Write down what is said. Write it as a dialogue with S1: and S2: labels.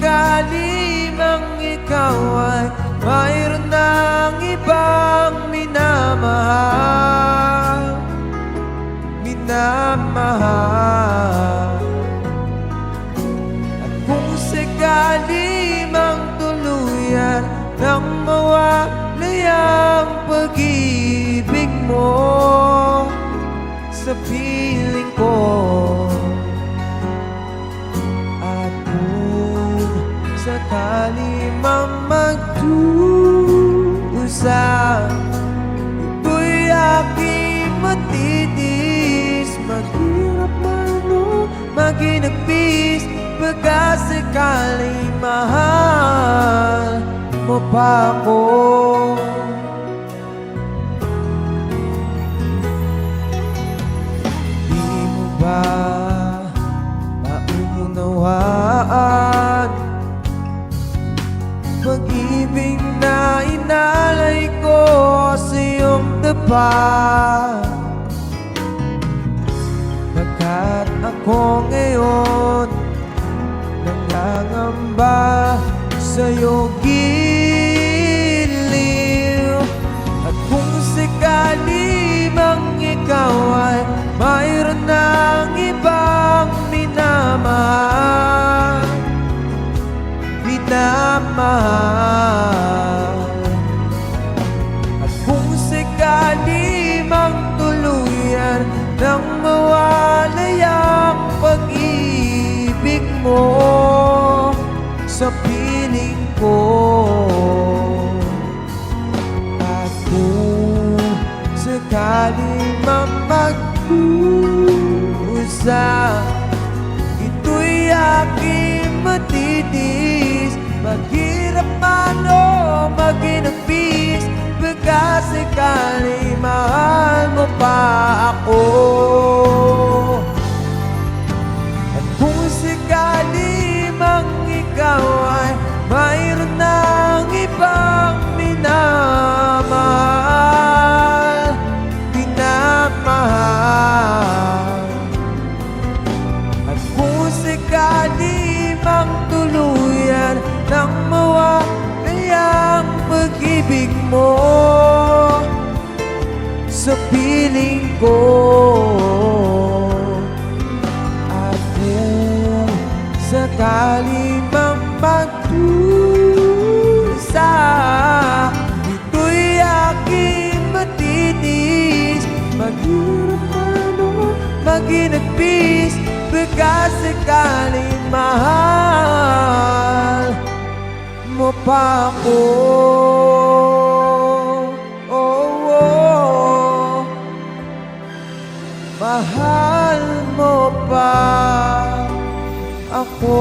S1: sakali mang ikaw ay mayroon ng ibang minamahal, minamahal. At kung sakali mang tuluyan nang mawalay ang pag-ibig mo sa piling ko, at kung sakali mang magdusa, ito'y aking matitiis, maghirap man o maginagpis, pagka sakali mahal mo pa ako. Di mo ba maunawaan pag-ibig na inalay ko sa iyong tapat? Pagkat ako ngayon nangangamba sa iyong giliw. At kung sakali mang ikaw ay mayroon ng ibang minamahal, minamahal. At kung sakali mang tuluyan nang mawalay ang pag-ibig mo sa piling ko, at kung sakali mang magdusa, ito'y aking matitiis, maghirap man o maginagpis, pagka sakali mahal mo pa ako. At kung sakali mang ikaw ay mayroon ng ibang minamahal, minamahal. At kung sakali mang tuluyan nang mawalay ang pag-ibig mo sa piling ko, at kung sakali mang magdusa, ito'y aking matitiis, maghirap man o maginagpis, pagka sakali mahal mo pa ako. Oh, oh. Mahal mo pa ako.